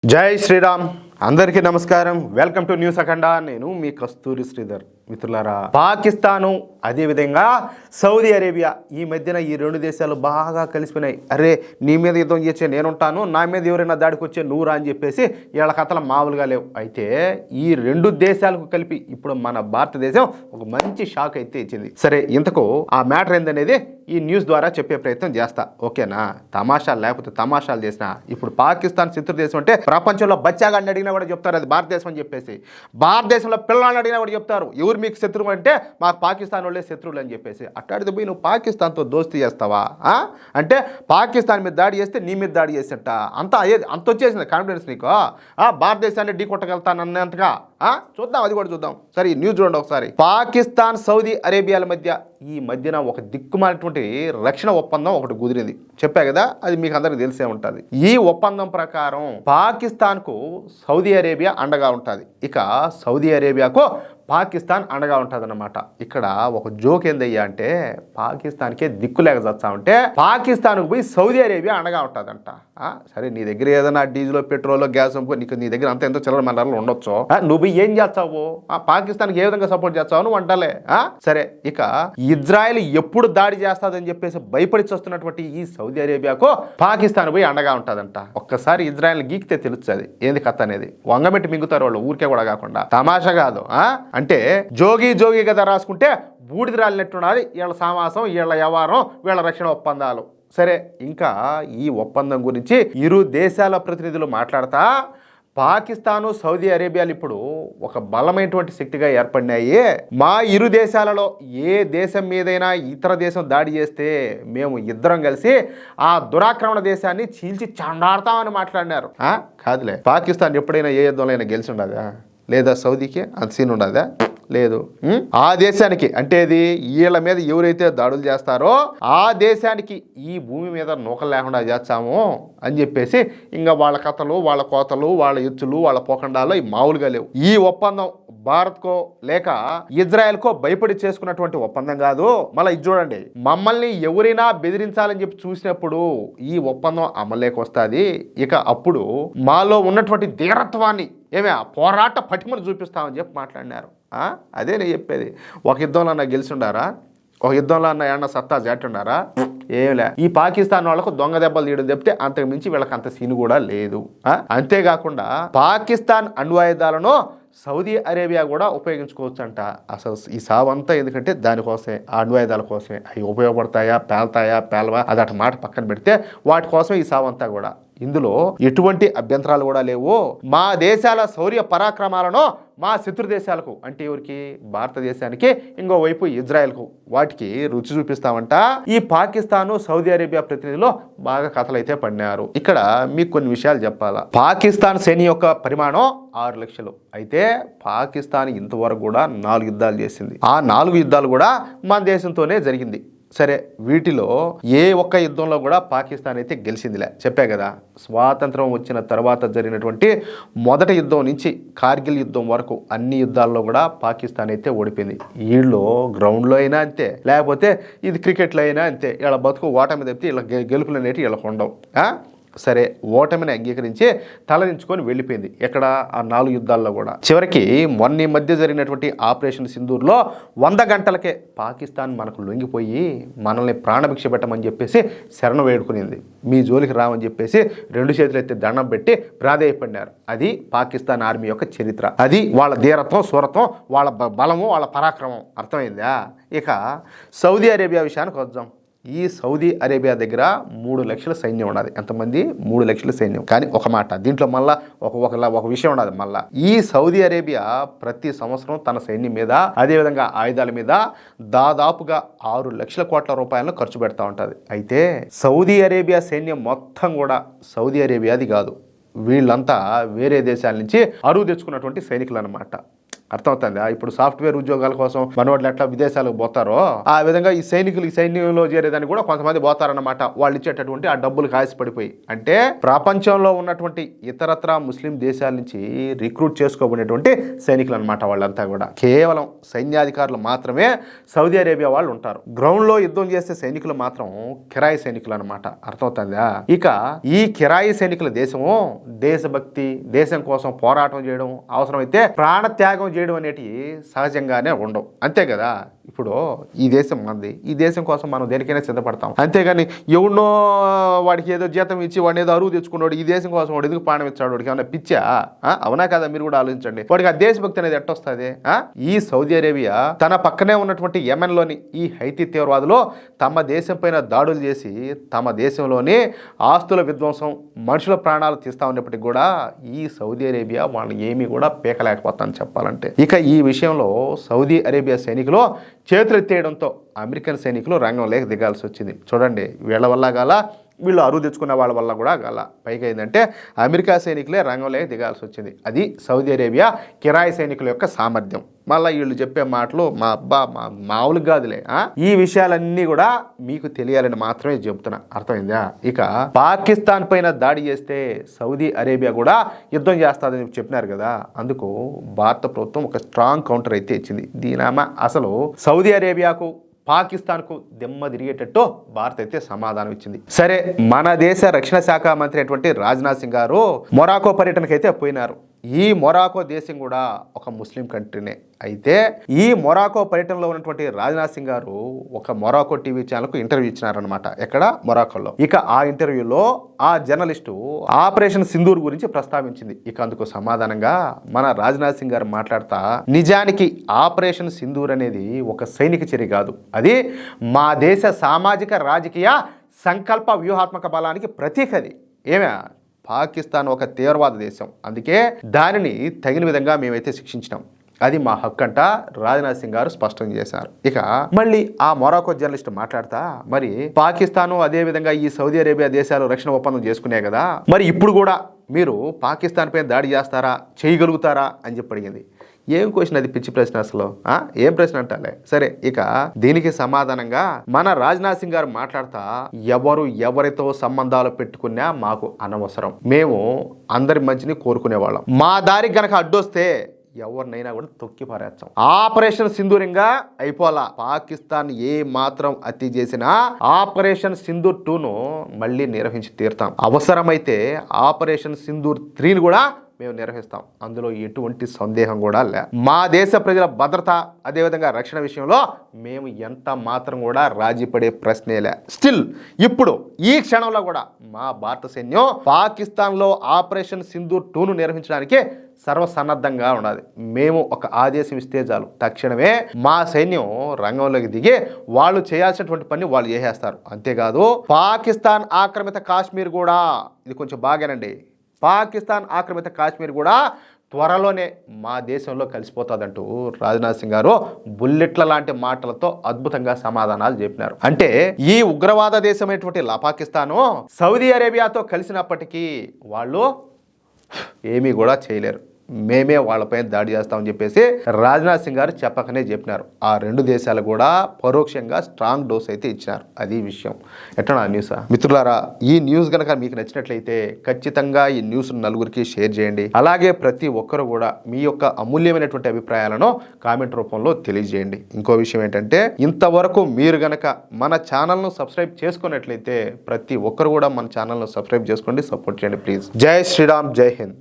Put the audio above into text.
జై శ్రీరామ్. అందరికీ నమస్కారం. వెల్కమ్ టు న్యూస్ అఖండ. నేను మీ కస్తూరి శ్రీధర్. మిత్రులారా, పాకిస్తాను అదేవిధంగా సౌదీ అరేబియా ఈ మధ్యన ఈ రెండు దేశాలు బాగా కలిసిపోయినాయి. అరే నీ మీద యుద్ధం చేసే నేనుంటాను, నా మీద ఎవరైనా దాడికి వచ్చే నువ్వురా అని చెప్పేసి వీళ్ళ కథలు మామూలుగా లేవు. అయితే ఈ రెండు దేశాలకు కలిపి ఇప్పుడు మన భారతదేశం ఒక మంచి షాక్ అయితే ఇచ్చింది. సరే, ఇంతకు ఆ మ్యాటర్ ఏందనేది ఈ న్యూస్ ద్వారా చెప్పే ప్రయత్నం చేస్తా. ఓకేనా? తమాషాలు లేకపోతే తమాషాలు చేసిన ఇప్పుడు పాకిస్తాన్ శత్రు దేశం అంటే ప్రపంచంలో బచ్చాగాడిని అడిగినా కూడా చెప్తారు అది భారతదేశం అని చెప్పేసి. భారతదేశంలో పిల్లల్ని అడిగినా కూడా చెప్తారు ఎవరు మీకు శత్రువు అంటే మాకు పాకిస్తాన్ వాళ్ళే శత్రువులు అని చెప్పేసి. అట్టాడితే పోయి నువ్వు పాకిస్తాన్తో దోస్తీ చేస్తావా? అంటే పాకిస్తాన్ మీద దాడి చేస్తే నీ మీద దాడి చేసేట అంత వచ్చేసింది కాన్ఫిడెన్స్ నీకు. భారతదేశాన్ని ఢీ కొట్టగలుగుతానన్నంతగా చూద్దాం, అది కూడా చూద్దాం. సరే, ఈ న్యూస్ చూడండి ఒకసారి. పాకిస్తాన్ సౌదీ అరేబియాల మధ్య ఈ మధ్యన ఒక దిక్కుమాలినటువంటి రక్షణ ఒప్పందం ఒకటి కుదిరింది. చెప్పా కదా, అది మీకు అందరికి తెలిసే ఉంటుంది. ఈ ఒప్పందం ప్రకారం పాకిస్తాన్కు సౌదీ అరేబియా అండగా ఉంటుంది, ఇక సౌదీ అరేబియాకు పాకిస్తాన్ అండగా ఉంటుంది అన్నమాట. ఇక్కడ ఒక జోక్ ఏందయ్యా అంటే పాకిస్తాన్కే దిక్కు లేక చచ్చా ఉంటే పాకిస్తాన్కు పోయి సౌదీ అరేబియా అండగా ఉంటుందంట. సరే, నీ దగ్గర ఏదైనా డీజిల్ పెట్రోల్ గ్యాస్ నీ దగ్గర అంత ఎంతో చిల్లర మండలాలు ఉండొచ్చు. నువ్వు ఏం చేస్తావు? పాకిస్తాన్కి ఏ విధంగా సపోర్ట్ చేస్తావు నువ్వు అంటలే. సరే, ఇక ఇజ్రాయెల్ ఎప్పుడు దాడి చేస్తాదని చెప్పేసి భయపడి వస్తున్నటువంటి ఈ సౌదీ అరేబియాకు పాకిస్తాన్ పోయి అండగా ఉంటుందంట. ఒక్కసారి ఇజ్రాయెల్ గీకితే తెలుస్తుంది ఏంది కథ అనేది. వంగబెట్టి మింగుతారు వాళ్ళు, ఊరికే కూడా కాకుండా. తమాషా కాదు. అంటే జోగి కదా రాసుకుంటే బూడిద రాలినట్టున్నది వీళ్ళ సమాసం, వీళ్ళ వ్యవహారం, వీళ్ళ రక్షణ ఒప్పందాలు. సరే, ఇంకా ఈ ఒప్పందం గురించి ఇరు దేశాల ప్రతినిధులు మాట్లాడతా పాకిస్తాను సౌదీ అరేబియాలు ఇప్పుడు ఒక బలమైనటువంటి శక్తిగా ఏర్పడినాయి. మా ఇరు దేశాలలో ఏ దేశం మీదైనా ఇతర దేశం దాడి చేస్తే మేము ఇద్దరం కలిసి ఆ దురాక్రమణ దేశాన్ని చీల్చి చండాడతామని మాట్లాడినారు. కాదులే, పాకిస్తాన్ ఎప్పుడైనా ఏ యుద్ధంలో అయినా గెలిచి ఉండదా? లేదా సౌదీకి అంత సీన్ ఉండదా? లేదు. ఆ దేశానికి అంటే ఇది వీళ్ళ మీద ఎవరైతే దాడులు చేస్తారో ఆ దేశానికి ఈ భూమి మీద నూకలు లేకుండా చేస్తాము అని చెప్పేసి ఇంకా వాళ్ళ కథలు, వాళ్ళ కోతలు, వాళ్ళ ఎత్తులు, వాళ్ళ పోకండాలు ఈ మామూలుగా లేవు. ఈ ఒప్పందం భారత్కో లేక ఇజ్రాయెల్కో భయపడి చేసుకున్నటువంటి ఒప్పందం కాదు. మళ్ళీ ఇది చూడండి, మమ్మల్ని ఎవరైనా బెదిరించాలని చెప్పి చూసినప్పుడు ఈ ఒప్పందం అమల్లోకి వస్తుంది. ఇక అప్పుడు మాలో ఉన్నటువంటి ధీరత్వాన్ని పోరాట పటిమను చూపిస్తామని చెప్పి మాట్లాడినారు. అదే నేను చెప్పేది. ఒక యుద్ధంలో అన్న గెలిచిండారా? ఒక యుద్ధంలో అన్న ఏమన్నా సత్తా జాటుండారా? ఏమిలే. ఈ పాకిస్తాన్ వాళ్ళకు దొంగ దెబ్బలు తీయడం చెప్తే అంతకు మించి వీళ్ళకి అంత సీను కూడా లేదు. అంతేకాకుండా పాకిస్తాన్ అణ్వాయుధాలను సౌదీ అరేబియా కూడా ఉపయోగించుకోవచ్చు అంట. అసలు ఈ సావంతా ఎందుకంటే దానికోసమే, ఆ అణ్వాయుధాల కోసమే. అవి ఉపయోగపడతాయా, పేలవా అది అటు మాట పక్కన పెడితే వాటి కోసమే ఈ సావంతా కూడా. ఇందులో ఎటువంటి అభ్యంతరాలు కూడా లేవు. మా దేశాల శౌర్య పరాక్రమాలను మా శత్రు దేశాలకు అంటే ఎవరికి? భారతదేశానికి, ఇంకోవైపు ఇజ్రాయెల్కు, వాటికి రుచి చూపిస్తామంట. ఈ పాకిస్తాను సౌదీ అరేబియా ప్రతినిధులు బాగా కథలైతే పడినారు. ఇక్కడ మీకు కొన్ని విషయాలు చెప్పాలా. పాకిస్తాన్ సైన్యం యొక్క పరిమాణం 6 లక్షలు. అయితే పాకిస్తాన్ ఇంతవరకు కూడా 4 యుద్ధాలు చేసింది. ఆ 4 యుద్ధాలు కూడా మన దేశంతోనే జరిగింది. సరే, వీటిలో ఏ ఒక్క యుద్ధంలో కూడా పాకిస్తాన్ అయితే గెలిచిందిలే. చెప్పా కదా, స్వాతంత్రం వచ్చిన తర్వాత జరిగినటువంటి మొదటి యుద్ధం నుంచి కార్గిల్ యుద్ధం వరకు అన్ని యుద్ధాల్లో కూడా పాకిస్తాన్ అయితే ఓడిపోయింది. వీళ్ళు గ్రౌండ్లో అయినా అంతే, లేకపోతే ఇది క్రికెట్లో అయినా అంతే. ఇలా బతుకు ఓటమి తప్పితే ఇలా గెలుపులు అనేవి వీళ్ళకు ఉండవు. సరే, ఓటమిని అంగీకరించి తలదించుకొని వెళ్ళిపోయింది. ఎక్కడ? ఆ 4 యుద్ధాల్లో కూడా. చివరికి మొన్న మధ్య జరిగినటువంటి ఆపరేషన్ సింధూర్లో 100 గంటలకే పాకిస్తాన్ మనకు లొంగిపోయి మనల్ని ప్రాణభిక్ష పెట్టమని చెప్పేసి శరణ వేడుకునింది. మీ జోలికి రామని చెప్పేసి 2 చేతులు ఎత్తి దండం పెట్టి ప్రాధేయపడినారు. అది పాకిస్తాన్ ఆర్మీ యొక్క చరిత్ర. అది వాళ్ళ ధీరత్వం, శూరత్వం, వాళ్ళ బలము, వాళ్ళ పరాక్రమం. అర్థమైందా? ఇక సౌదీ అరేబియా విషయానికి వద్దాం. ఈ సౌదీ అరేబియా దగ్గర 3 లక్షల సైన్యం ఉన్నది. ఎంతమంది? 3 లక్షల సైన్యం. కానీ ఒక మాట, దీంట్లో మళ్ళా ఒక విషయం ఉన్నది. మళ్ళా ఈ సౌదీ అరేబియా ప్రతి సంవత్సరం తన సైన్యం మీద, అదేవిధంగా ఆయుధాల మీద దాదాపుగా 6 లక్షల కోట్ల రూపాయలను ఖర్చు పెడతా ఉంటుంది. అయితే సౌదీ అరేబియా సైన్యం మొత్తం కూడా సౌదీ అరేబియాది కాదు. వీళ్ళంతా వేరే దేశాల నుంచి అరువు తెచ్చుకున్నటువంటి సైనికులు అనమాట. అర్థమవుతుందా? ఇప్పుడు సాఫ్ట్వేర్ ఉద్యోగాల కోసం మనోళ్ళు ఎట్లా విదేశాలకు పోతారో ఆ విధంగా ఈ సైనికులు ఈ సైన్యంలో చేరేదాన్ని కూడా కొంతమంది పోతారన్నమాట. వాళ్ళు ఇచ్చేటటువంటి ఆ డబ్బులు కాసిపడిపోయి. అంటే ప్రపంచంలో ఉన్నటువంటి ఇతరత్ర ముస్లిం దేశాల నుంచి రిక్రూట్ చేసుకోబడినటువంటి సైనికులు అనమాట. వాళ్ళంతా కూడా కేవలం సైన్యాధికారులు మాత్రమే సౌదీ అరేబియా వాళ్ళు ఉంటారు. గ్రౌండ్ లో యుద్ధం చేసే సైనికులు మాత్రం కిరాయి సైనికులు అనమాట. అర్థమవుతుందా? ఇక ఈ కిరాయి సైనికుల దేశము దేశభక్తి, దేశం కోసం పోరాటం చేయడం, అవసరమైతే ప్రాణత్యాగం చేయడం అనేటి సహజంగానే ఉండవు. అంతే కదా? ఇప్పుడు ఈ దేశం మంది, ఈ దేశం కోసం మనం దేనికైనా సిద్ధపడతాం. అంతేగాని ఎవడో వాడికి ఏదో జీతం ఇచ్చి వాడిని ఏదో అరువు తెచ్చుకున్నాడు, ఈ దేశం కోసం వాడు ఎందుకు ప్రాణం ఇచ్చాడు, వాడికి ఏమన్నా పిచ్చా? అవునా కదా? మీరు కూడా ఆలోచించండి. వాడికి ఆ దేశభక్తి అనేది ఎట్టొస్తుంది? ఈ సౌదీ అరేబియా తన పక్కనే ఉన్నటువంటి యెమెన్ లోని ఈ హైతీ తీవ్రవాదులు తమ దేశం పైన దాడులు చేసి తమ దేశంలోని ఆస్తుల విధ్వంసం, మనుషుల ప్రాణాలు తీస్తా ఉన్నప్పటికీ కూడా ఈ సౌదీ అరేబియా వాళ్ళని ఏమీ కూడా పీకలేకపోతాను చెప్పాలంటే. ఇక ఈ విషయంలో సౌదీ అరేబియా సైనికులు చేతులు ఎత్తేయడంతో అమెరికన్ సైనికులు రంగంలోకి దిగాల్సి వచ్చింది. చూడండి, వీళ్ళ వల్ల గాల, వీళ్ళు అరువు తెచ్చుకున్న వాళ్ళ వల్ల కూడా గాల. పైగా ఏంటంటే అమెరికా సైనికులే రంగంలోకి దిగాల్సి వచ్చింది. అది సౌదీ అరేబియా కిరాయి సైనికుల యొక్క సామర్థ్యం. మళ్ళీ వీళ్ళు చెప్పే మాటలు మామూలుగా కాదులే. ఈ విషయాలన్నీ కూడా మీకు తెలియాలని మాత్రమే చెబుతున్నా. అర్థమైందా? ఇక పాకిస్తాన్ పైన దాడి చేస్తే సౌదీ అరేబియా కూడా యుద్ధం చేస్తుందని చెప్పినారు కదా. అందుకు భారత ప్రభుత్వం ఒక స్ట్రాంగ్ కౌంటర్ అయితే ఇచ్చింది. దీనామా అసలు సౌదీ అరేబియాకు పాకిస్తాన్కు దెమ్మ తిరిగేటట్టు భారత్ అయితే సమాధానం ఇచ్చింది. సరే, మన దేశ రక్షణ శాఖ మంత్రి అయినటువంటి రాజ్నాథ్ సింగ్ గారు మొరాకో పర్యటనకు అయితే పోయినారు. ఈ మొరాకో దేశం కూడా ఒక ముస్లిం కంట్రీనే. అయితే ఈ మొరాకో పర్యటనలో ఉన్నటువంటి రాజ్నాథ్ సింగ్ గారు ఒక మొరాకో టీవీ ఛానల్కు ఇంటర్వ్యూ ఇచ్చినారనమాట. ఎక్కడ? మొరాకోలో. ఇక ఆ ఇంటర్వ్యూలో ఆ జర్నలిస్టు ఆపరేషన్ సింధూర్ గురించి ప్రస్తావించింది. ఇక అందుకు సమాధానంగా మన రాజ్నాథ్ సింగ్ గారు మాట్లాడతా, నిజానికి ఆపరేషన్ సింధూర్ అనేది ఒక సైనిక చర్య కాదు, అది మా దేశ సామాజిక రాజకీయ సంకల్ప వ్యూహాత్మక బలానికి ప్రతీక. అది ఏమే, పాకిస్తాన్ ఒక తీవ్రవాద దేశం, అందుకే దానిని తగిన విధంగా మేమైతే శిక్షించినాం, అది మా హక్కు అంట రాజ్నాథ్ సింగ్ గారు స్పష్టం చేశారు. ఇక మళ్ళీ ఆ మొరాకో జర్నలిస్ట్ మాట్లాడతా, మరి పాకిస్తాను అదే విధంగా ఈ సౌదీ అరేబియా దేశాలు రక్షణ ఒప్పందం చేసుకునే కదా, మరి ఇప్పుడు కూడా మీరు పాకిస్తాన్ పైన దాడి చేస్తారా, చేయగలుగుతారా అని చెప్పి అడిగింది. ఏం క్వశ్చన్ అది? పిచ్చి ప్రశ్న అసలు. ఏం ప్రశ్న అంటాలే. సరే, ఇక దీనికి సమాధానంగా మన రాజ్నాథ్ సింగ్ గారు మాట్లాడతా, ఎవరితో సంబంధాలు పెట్టుకున్నా మాకు అనవసరం, మేము అందరి మంచిని కోరుకునేవాళ్ళం, మా దారికి గనక అడ్డొస్తే ఎవరినైనా కూడా తొక్కి పారేస్తాం. ఆపరేషన్ సింధూరంగా అయిపోలా. పాకిస్తాన్ ఏ మాత్రం అతి చేసినా ఆపరేషన్ సింధూర్ 2ను మళ్ళీ నిర్వహించి తీరుతాం. అవసరమైతే ఆపరేషన్ సింధూర్ 3ని కూడా మేము నిర్వహిస్తాం. అందులో ఎటువంటి సందేహం కూడా లే. మా దేశ ప్రజల భద్రత, అదేవిధంగా రక్షణ విషయంలో మేము ఎంత మాత్రం కూడా రాజీ పడే ప్రశ్నేలే. స్టిల్ ఇప్పుడు ఈ క్షణంలో కూడా మా భారత సైన్యం పాకిస్తాన్లో ఆపరేషన్ సింధూర్ 2ను నిర్వహించడానికి సర్వసన్నద్ధంగా ఉన్నది. మేము ఒక ఆదేశం ఇస్తే చాలు, తక్షణమే మా సైన్యం రంగంలోకి దిగి వాళ్ళు చేయాల్సినటువంటి పని వాళ్ళు చేసేస్తారు. అంతేకాదు పాకిస్తాన్ ఆక్రమిత కాశ్మీర్ కూడా, ఇది కొంచెం బాగానండి, పాకిస్తాన్ ఆక్రమిత కాశ్మీర్ కూడా త్వరలోనే మా దేశంలో కలిసిపోతుందంటూ రాజ్నాథ్ సింగ్ గారు బుల్లెట్ల లాంటి మాటలతో అద్భుతంగా సమాధానాలు చెప్పినారు. అంటే ఈ ఉగ్రవాద దేశమైనటువంటి పాకిస్తాను సౌదీ అరేబియాతో కలిసినప్పటికీ వాళ్ళు ఏమీ కూడా చేయలేరు, మేమే వాళ్ళపైన దాడి చేస్తామని చెప్పేసి రాజ్నాథ్ సింగ్ గారు చెప్పకనే చెప్పినారు. ఆ రెండు దేశాలు కూడా పరోక్షంగా స్ట్రాంగ్ డోస్ అయితే ఇచ్చినారు. అది విషయం. ఎట్లా న్యూస్ మిత్రులారా, ఈ న్యూస్ కనుక మీకు నచ్చినట్లయితే ఖచ్చితంగా ఈ న్యూస్ నలుగురికి షేర్ చేయండి. అలాగే ప్రతి ఒక్కరు కూడా మీ యొక్క అమూల్యమైనటువంటి అభిప్రాయాలను కామెంట్ రూపంలో తెలియజేయండి. ఇంకో విషయం ఏంటంటే, ఇంతవరకు మీరు గనక మన ఛానల్ను సబ్స్క్రైబ్ చేసుకున్నట్లయితే ప్రతి ఒక్కరు కూడా మన ఛానల్ను సబ్స్క్రైబ్ చేసుకోండి, సపోర్ట్ చేయండి ప్లీజ్. జై శ్రీరామ్, జై హింద్.